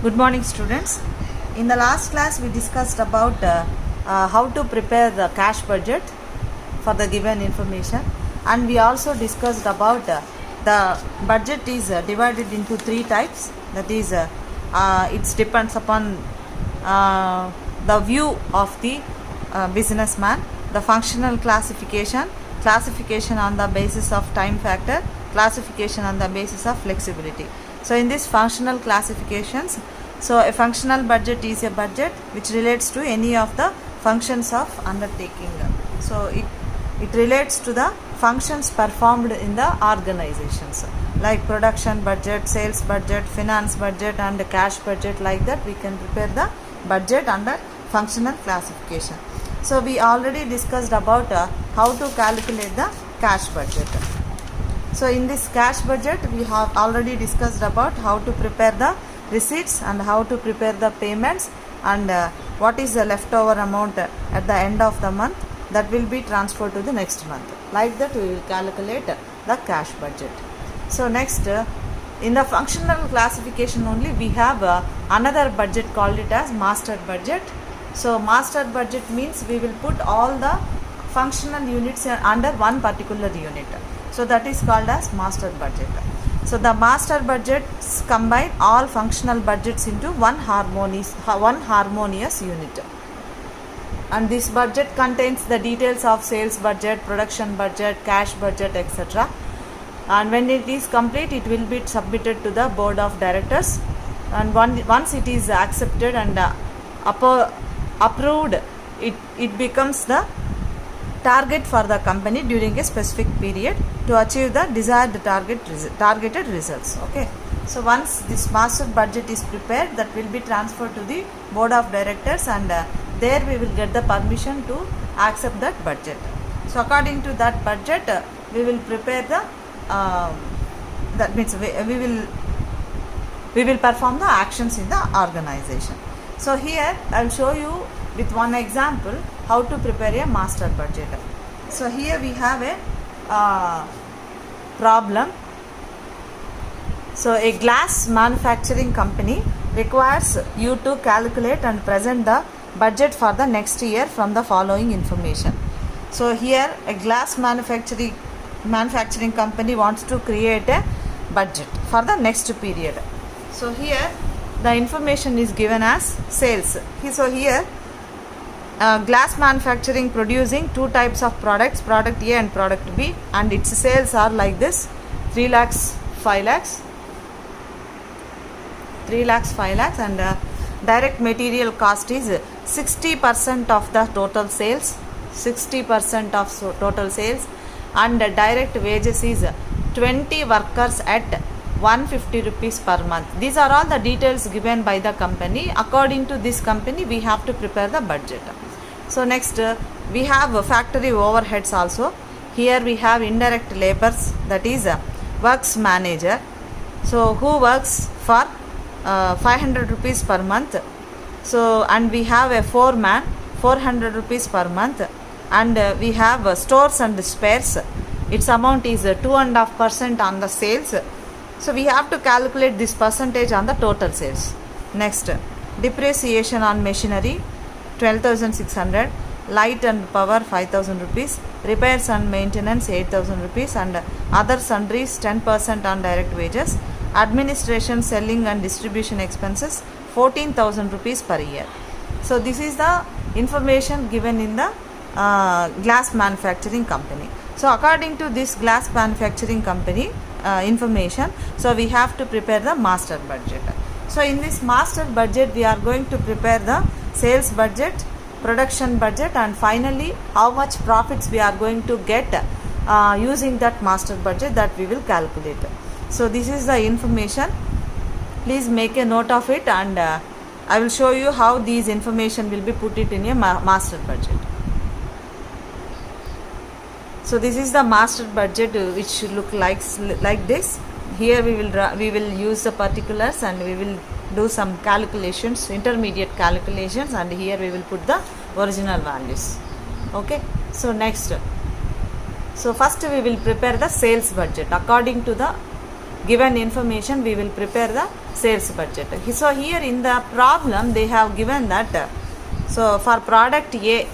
Good morning, students. In the last class, we discussed about how to prepare the cash budget for the given information, and we also discussed about the budget is divided into three types. That is, it depends upon the view of the businessman, the functional classification, classification on the basis of time factor, classification on the basis of flexibility. So in this functional classifications, so a functional budget is a budget which relates to any of the functions of undertaking. So it relates to the functions performed in the organizations, like production budget, sales budget, finance budget and cash budget. Like that we can prepare the budget under functional classification. So we already discussed about how to calculate the cash budget. So in this cash budget, we have already discussed about how to prepare the receipts and how to prepare the payments, and what is the leftover amount at the end of the month that will be transferred to the next month. Like that we will calculate the cash budget. So next, in the functional classification only, we have another budget called it as master budget. So master budget means we will put all the functional units under one particular unit. So that is called as master budget. So the master budgets combine all functional budgets into one harmonious unit. And this budget contains the details of sales budget, production budget, cash budget, etc. And when it is complete, it will be submitted to the board of directors. And once it is accepted and approved, it becomes the target for the company during a specific period to achieve the desired targeted results. Okay, so once this master budget is prepared, that will be transferred to the board of directors, and there we will get the permission to accept that budget. So according to that budget, we will prepare the that means we will perform the actions in the organization. So here I will show you with one example how to prepare a master budget. So here we have a problem. So a glass manufacturing company requires you to calculate and present the budget for the next year from the following information. So here a glass manufacturing company wants to create a budget for the next period. So here the information is given as sales. So here glass manufacturing producing two types of products, product A and product B, and its sales are like this: 3 lakhs, 5 lakhs, 3 lakhs, 5 lakhs, and direct material cost is 60% of the total sales, 60% of total sales, and direct wages is 20 workers at 150 rupees per month. These are all the details given by the company. According to this company, we have to prepare the budget. So next, we have factory overheads also. Here we have indirect labors, that is works manager, so who works for 500 rupees per month. So and we have a foreman, 400 rupees per month, and we have stores and spares. Its amount is 2.5% on the sales. So we have to calculate this percentage on the total sales. Next, depreciation on machinery 12,600, light and power 5,000 rupees, repairs and maintenance 8,000 rupees, and other sundries 10% on direct wages, administration, selling and distribution expenses 14,000 rupees per year. So this is the information given in the glass manufacturing company. So according to this glass manufacturing company information, so we have to prepare the master budget. So in this master budget, we are going to prepare the sales budget, production budget, and finally how much profits we are going to get using that master budget, that we will calculate. So this is the information. Please make a note of it, and I will show you how these information will be put it in a master budget. So this is the master budget, which should look like this. Here we will use the particulars, and we will do some calculations, intermediate calculations, and here we will put the original values. Okay, so next, so first we will prepare the sales budget according to the given information we will prepare the sales budget. So here in the problem they have given that so for product A,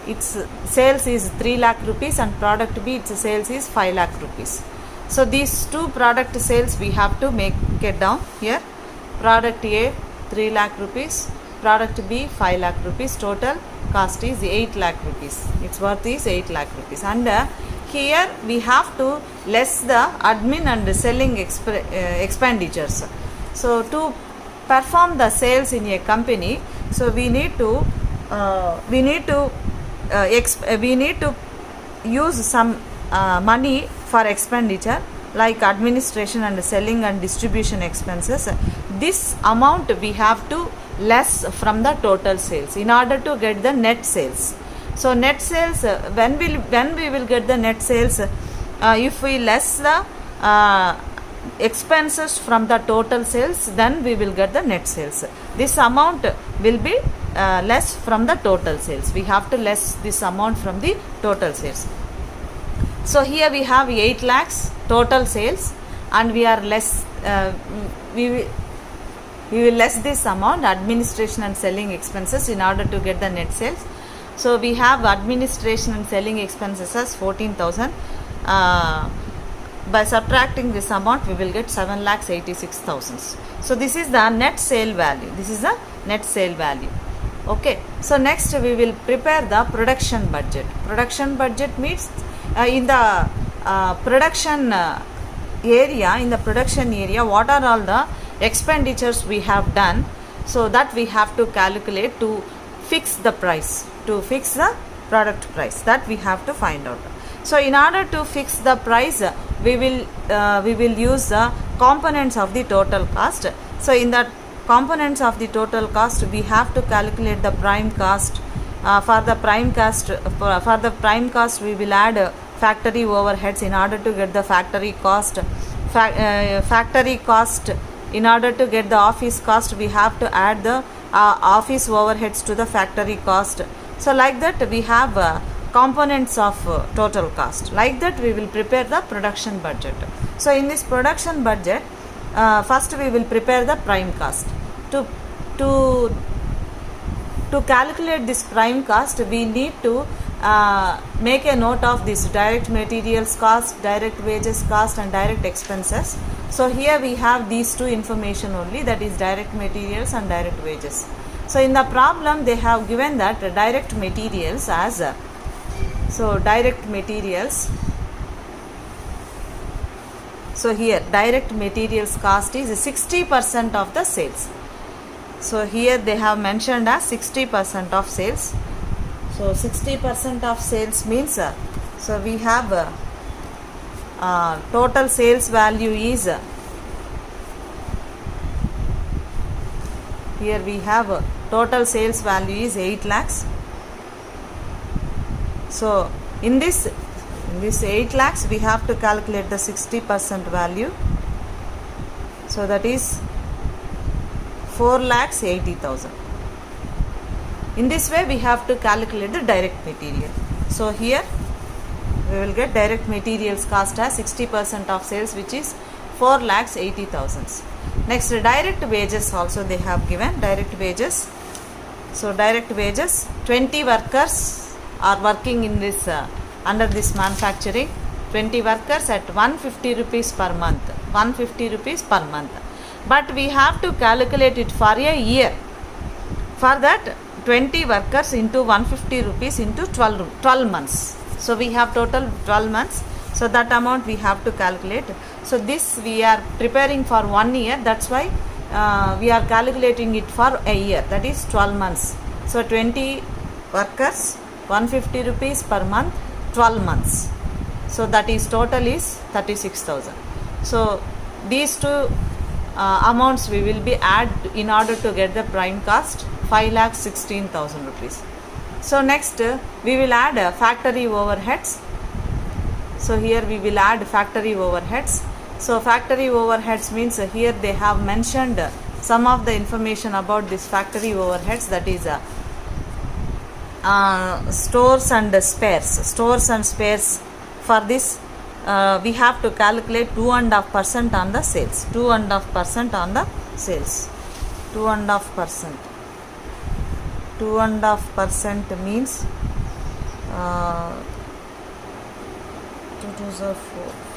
its sales is 3 lakh rupees and product B its sales is 5 lakh rupees. So these two product sales we have to make it down here. Product A 3 lakh rupees, product B 5 lakh rupees, total cost is 8 lakh rupees. Its worth is 8 lakh rupees. And here we have to less the admin and selling expenditures. So to perform the sales in a company, so we need to use some money for expenditure like administration and selling and distribution expenses. This amount we have to less from the total sales in order to get the net sales. So net sales, when we will get the net sales, if we less the expenses from the total sales, then we will get the net sales. This amount will be less from the total sales. We have to less this amount from the total sales. So here we have 8 lakhs total sales, and we are less we will less this amount administration and selling expenses in order to get the net sales. So we have administration and selling expenses as 14,000. By subtracting this amount we will get 7 lakhs 86,000. So this is the net sale value. This is the net sale value. Okay. So next we will prepare the production budget. Production budget means in the production area, what are all the expenditures we have done, so that we have to calculate to fix the price, to fix the product price, that we have to find out. So in order to fix the price, we will use the components of the total cost. So in the components of the total cost, we have to calculate the prime cost. For the prime cost we will add factory overheads in order to get the factory cost. In order to get the office cost, we have to add the office overheads to the factory cost. So like that we have components of total cost. Like that we will prepare the production budget. So in this production budget, first we will prepare the prime cost. To calculate this prime cost, we need to make a note of this direct materials cost, direct wages cost and direct expenses. So here we have these two information only, that is direct materials and direct wages. So in the problem they have given that direct materials as direct materials. So here direct materials cost is 60% of the sales. So here they have mentioned as 60% of sales. So 60% of sales means so we have total sales value is here we have total sales value is 8 lakhs. So in this 8 lakhs we have to calculate the 60% value. So that is 4 lakhs 80,000. In this way we have to calculate the direct material. So here we will get direct materials cost as 60% of sales, which is 4 lakhs 80,000. Next, direct wages also they have given direct wages. So direct wages, 20 workers are working in this under this manufacturing. 20 workers at 150 rupees per month. 150 rupees per month. But we have to calculate it for a year. For that, 20 workers into 150 rupees into 12 months. So we have total 12 months. So that amount we have to calculate. So this we are preparing for 1 year. That's why we are calculating it for a year. That is 12 months. So 20 workers, 150 rupees per month, 12 months. So that is total is 36,000. So these two amounts we will be add in order to get the prime cost, 5,16,000 rupees. So next we will add factory overheads. So here we will add factory overheads. So factory overheads means here they have mentioned some of the information about this factory overheads, that is stores and spares. Stores and spares, for this we have to calculate 2.5% on the sales. 2.5% on the sales. 2.5%. 2.5% means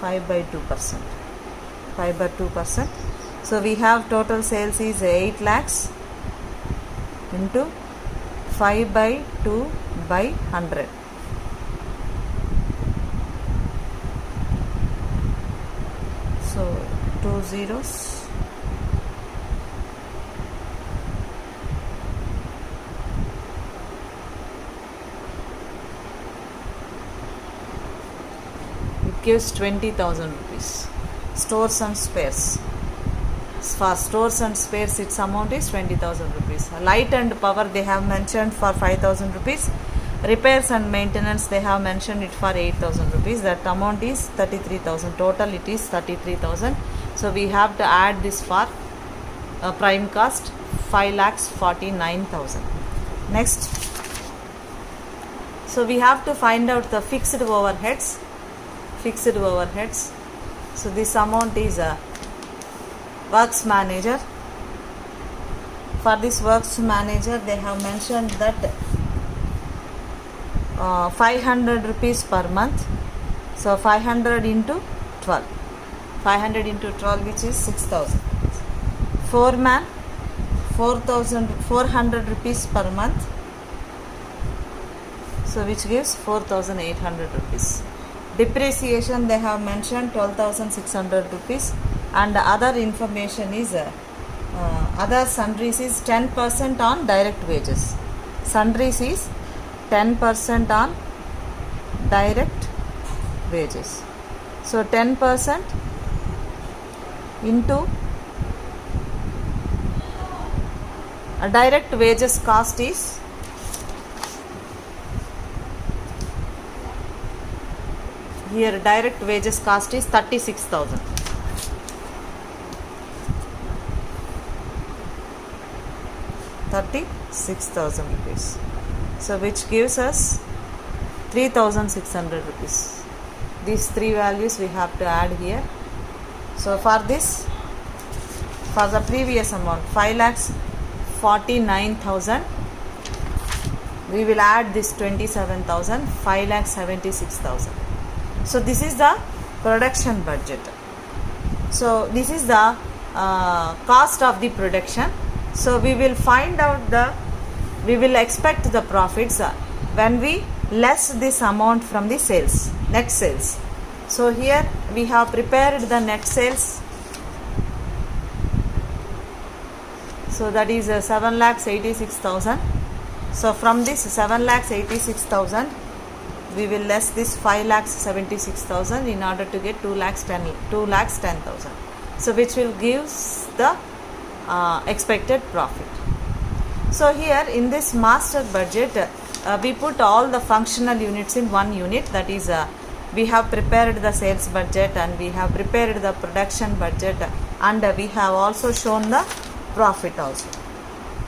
5 by 2%. 5 by 2%. So we have total sales is 8 lakhs into 5 by 2 by 100. So 2 zeros. It gives 20,000 rupees. Stores and spares. For stores and spares, its amount is 20,000 rupees. Light and power they have mentioned for 5,000 rupees. Repairs and maintenance they have mentioned it for 8,000 rupees. That amount is 33,000. Total it is 33,000. So we have to add this for prime cost 5,49,000. Next. So we have to find out the fixed overheads. Fixed overheads. So this amount is works manager. For this works manager they have mentioned that 500 rupees per month. So 500 into 12. 500 into 12 which is 6,000. Foreman 400 rupees per month. So which gives 4,800 rupees. Depreciation they have mentioned 12,600 rupees. And other information is other sundries is 10% on direct wages. Sundries is 10% on direct wages. So 10% into a direct wages cost is here direct wages cost is 36,000. 36,000 rupees. So which gives us 3,600 rupees. These three values we have to add here. So for this, for the previous amount 5,49,000, we will add this 27,000, 5,76,000. So this is the production budget. So this is the cost of the production. So we will find out we will expect the profits when we less this amount from the sales, net sales. So here we have prepared the net sales. So that is 7,86,000. So from this 7,86,000 we will less this 5,76,000 in order to get 2,10,000. So which will give the expected profit. So here in this master budget we put all the functional units in one unit. That is we have prepared the sales budget and we have prepared the production budget and we have also shown the profit also.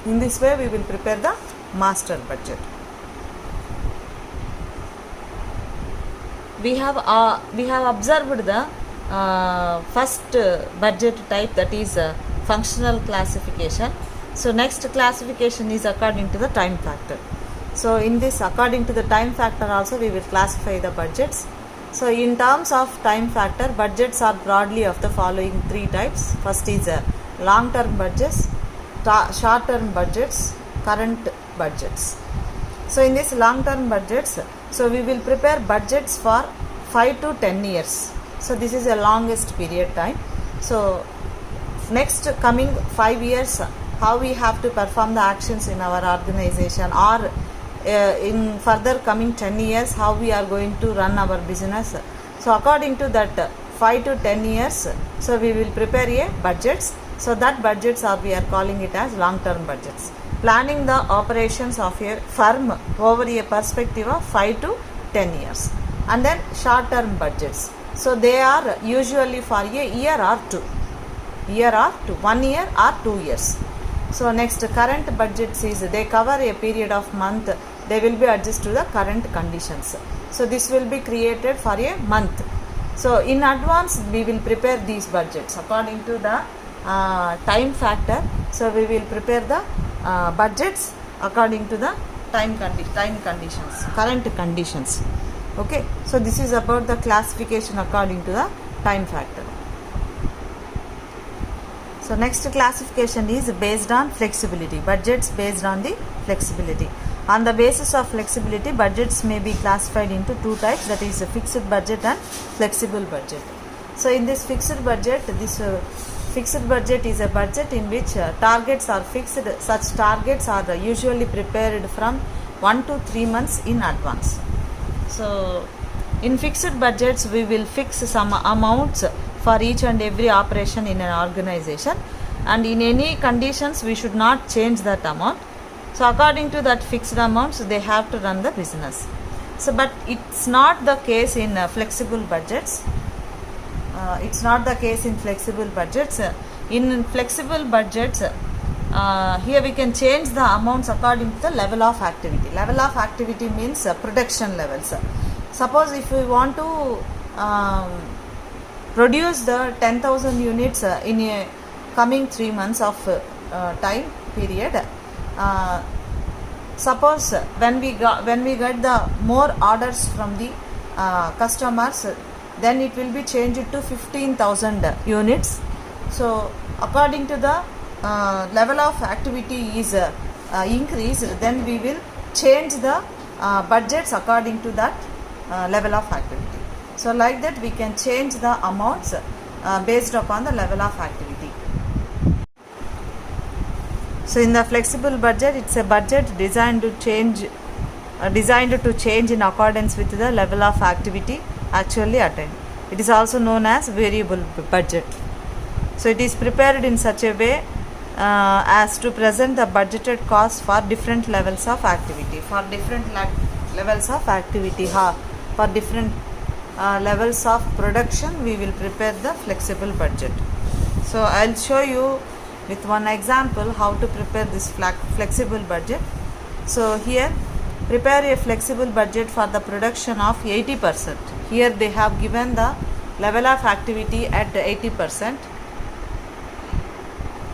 In this way we will prepare the master budget. We have observed the first budget type, that is functional classification. So next classification is according to the time factor. So in this according to the time factor also we will classify the budgets. So in terms of time factor, budgets are broadly of the following three types. First is long term budgets, short term budgets, current budgets. So in this long term budgets, so we will prepare budgets for 5 to 10 years. So this is the longest period time. So next coming 5 years, how we have to perform the actions in our organization, or in further coming 10 years how we are going to run our business. So according to that 5 to 10 years, so we will prepare a budgets. So that budgets we are calling it as long term budgets, planning the operations of a firm over a perspective of 5 to 10 years. And then short term budgets, so they are usually for a year or 1 year or 2 years. So next current budgets is they cover a period of month, they will be adjusted to the current conditions. So this will be created for a month. So in advance we will prepare these budgets according to the time factor. So we will prepare the budgets according to the time conditions, current conditions. Okay, so this is about the classification according to the time factor. So next classification is based on flexibility. Budgets based on the flexibility. On the basis of flexibility, budgets may be classified into two types, that is a fixed budget and flexible budget. So in this fixed budget, fixed budget is a budget in which targets are fixed. Such targets are usually prepared from 1 to 3 months in advance. So in fixed budgets we will fix some amounts for each and every operation in an organization, and in any conditions we should not change that amount. So according to that fixed amounts they have to run the business. So but it's not the case in flexible budgets. It's not the case in flexible budgets. In flexible budgets, here we can change the amounts according to the level of activity. Level of activity means production levels. Suppose if we want to produce the 10,000 units in a coming 3 months of time period, suppose when we get the more orders from the customers, then it will be changed to 15,000 units. So according to the level of activity is increased, then we will change the budgets according to that level of activity. So like that we can change the amounts based upon the level of activity. So in the flexible budget, it's a budget designed to change in accordance with the level of activity actually attained. It is also known as variable budget. So it is prepared in such a way as to present the budgeted cost for different levels of activity. For different levels of activity, for different levels of production, we will prepare the flexible budget. So I'll show you with one example how to prepare this flexible budget. So here, prepare a flexible budget for the production of 80%. Here they have given the level of activity at 80%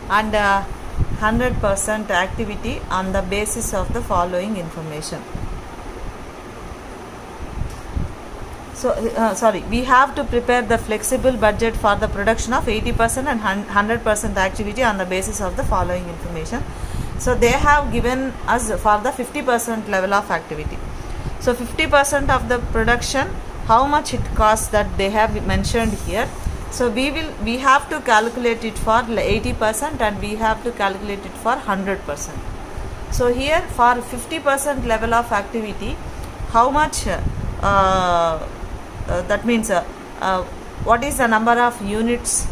and 100% activity on the basis of the following information. So we have to prepare the flexible budget for the production of 80% and 100% activity on the basis of the following information. So they have given us for the 50% level of activity. So 50% of the production, how much it costs, that they have mentioned here. So we have to calculate it for 80% and we have to calculate it for 100%. So here for 50% level of activity, how much that means what is the number of units?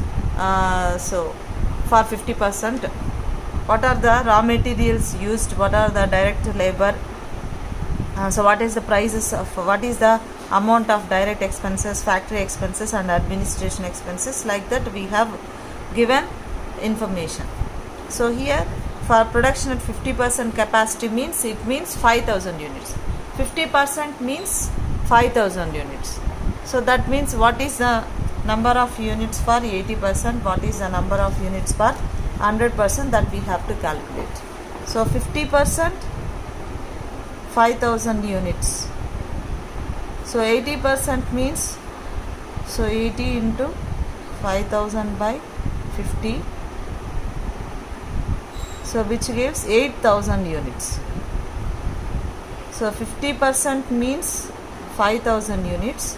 So for 50%, what are the raw materials used, what are the direct labor, so what is the prices of, what is the amount of direct expenses, factory expenses and administration expenses, like that we have given information. So here for production at 50% capacity means, it means 5,000 units. 50% means 5,000 units. So that means what is the number of units for 80%, what is the number of units for 100%, that we have to calculate. So 50%, 5,000 units. So 80% means, so 80 into 5,000 by 50, so which gives 8,000 units. So 50% means 5,000 units,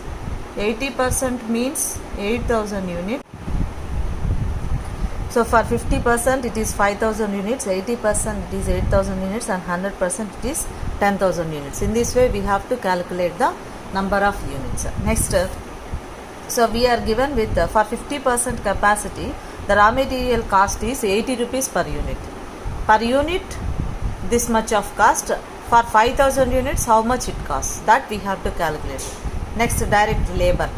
80% means 8,000 units. So for 50% it is 5,000 units, 80% it is 8,000 units and 100% it is 10,000 units. In this way we have to calculate the number of units. Next, so we are given with for 50% capacity, the raw material cost is 80 rupees per unit. Per unit this much of cost. For 5,000 units how much it costs, that we have to calculate. Next, direct labor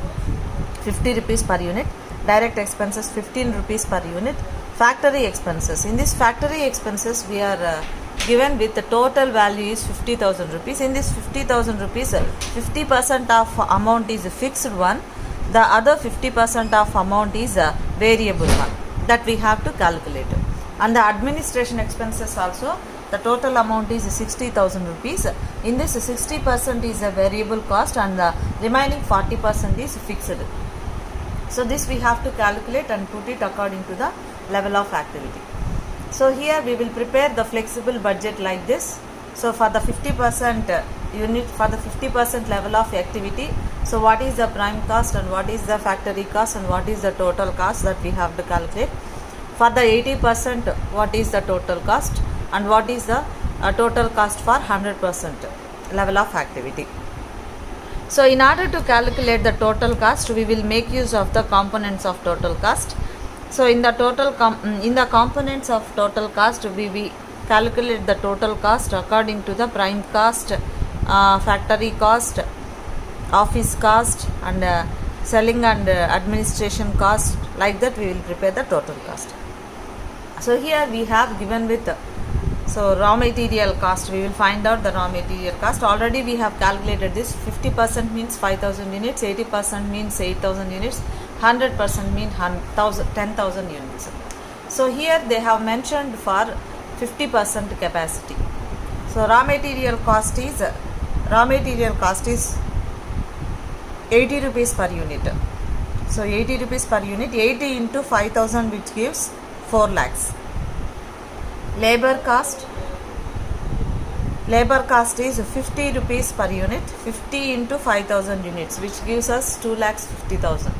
50 rupees per unit, direct expenses 15 rupees per unit, factory expenses. In this factory expenses we are given with the total value is 50,000 rupees. In this 50,000 rupees, 50% of amount is a fixed one. The other 50% of amount is a variable one that we have to calculate. And the administration expenses also, the total amount is 60,000 rupees. In this 60% is a variable cost and the remaining 40% is fixed. So this we have to calculate and put it according to the level of activity. So here we will prepare the flexible budget like this. So for the 50% unit, for the 50% level of activity, so what is the prime cost and what is the factory cost and what is the total cost that we have to calculate. For the 80%, what is the total cost and what is the total cost for 100% level of activity. So in order to calculate the total cost, we will make use of the components of total cost. So in the components of total cost, we calculate the total cost according to the prime cost, factory cost, office cost and selling and administration cost. Like that we will prepare the total cost. So here we have given with raw material cost. We will find out the raw material cost. Already we have calculated this. 50% means 5,000 units, 80% means 8,000 units, 100% means 10,000 units. So here they have mentioned for 50% capacity. So raw material cost is 80 rupees per unit. So 80 rupees per unit, 80 into 5,000 which gives 4 lakhs. Labor cost is 50 rupees per unit, 50 into 5,000 units which gives us 2,50,000.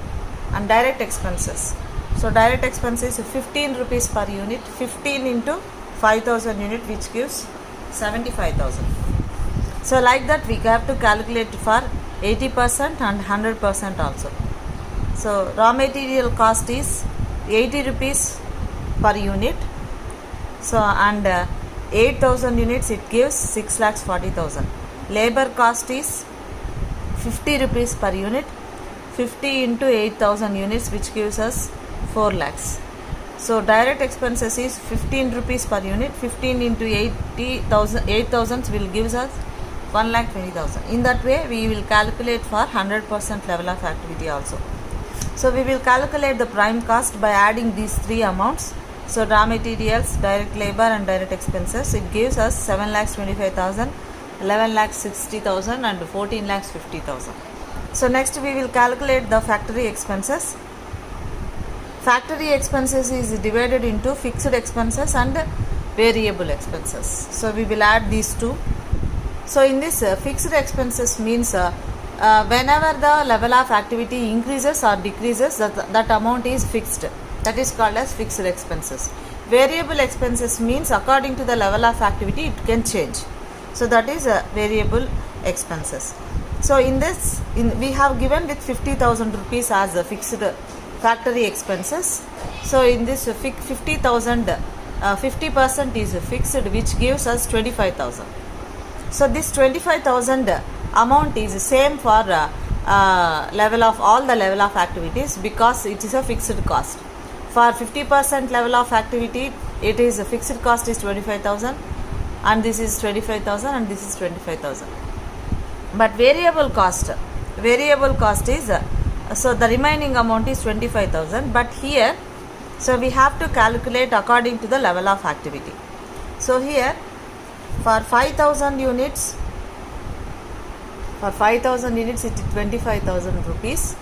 And direct expenses. So direct expenses is 15 rupees per unit, 15 into 5,000 unit which gives 75,000. So like that we have to calculate for 80% and 100% also. So raw material cost is 80 rupees per unit. So and 8,000 units it gives 6,40,000. Labor cost is 50 rupees per unit, 50 into 8,000 units which gives us 4 lakhs. So direct expenses is 15 rupees per unit, 15 into 8,000 will give us 1,20,000. In that way we will calculate for 100% level of activity also. So we will calculate the prime cost by adding these three amounts. So raw materials, direct labor and direct expenses, it gives us 7,25,000, 11,60,000 and 14,50,000. So next we will calculate the factory expenses. Factory expenses is divided into fixed expenses and variable expenses. So we will add these two. So in this fixed expenses means whenever the level of activity increases or decreases, that amount is fixed. That is called as fixed expenses. Variable expenses means according to the level of activity it can change. So that is variable expenses. So in this, we have given with 50,000 rupees as a fixed factory expenses. So in this 50,000, 50% is fixed which gives us 25,000. So this 25,000 amount is same for level of all the level of activities because it is a fixed cost. For 50% level of activity, it is a fixed cost is 25,000 and this is 25,000 and this is 25,000. But variable cost is so the remaining amount is 25,000. But here, so we have to calculate according to the level of activity. So here, for 5,000 units, it is 25,000 rupees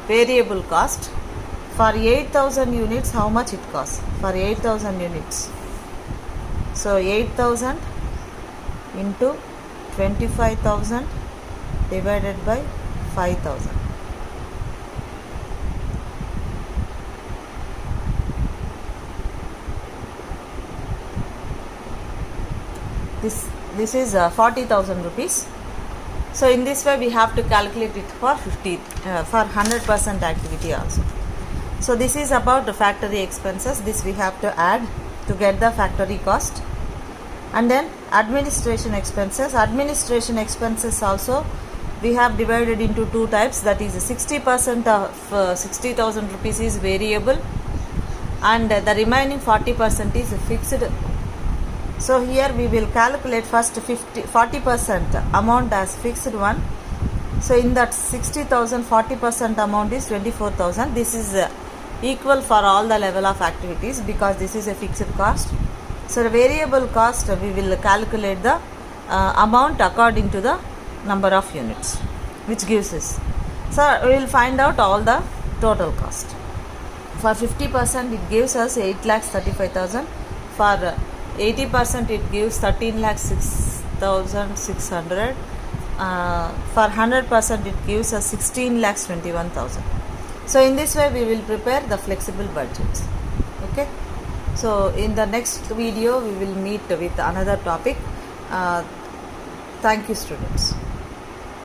variable cost. For 8,000 units, how much it costs? For 8,000 units, so 8,000 into 25,000 divided by 5,000. This is 40,000 rupees. So in this way we have to calculate it for 100% activity also. So this is about the factory expenses. This we have to add to get the factory cost. And then administration expenses. Administration expenses also we have divided into two types. That is 60% of 60,000 rupees is variable and the remaining 40% is fixed. So here we will calculate first 40% amount as fixed one. So in that 60,000, 40% amount is 24,000. This is equal for all the level of activities because this is a fixed cost. So the variable cost, we will calculate the amount according to the number of units, which gives us. So we will find out all the total cost. For 50% it gives us 8,35,000. For 80% it gives 13,06,600. For 100% it gives us 16,21,000. So in this way we will prepare the flexible budgets. Okay. So in the next video we will meet with another topic. Thank you, students.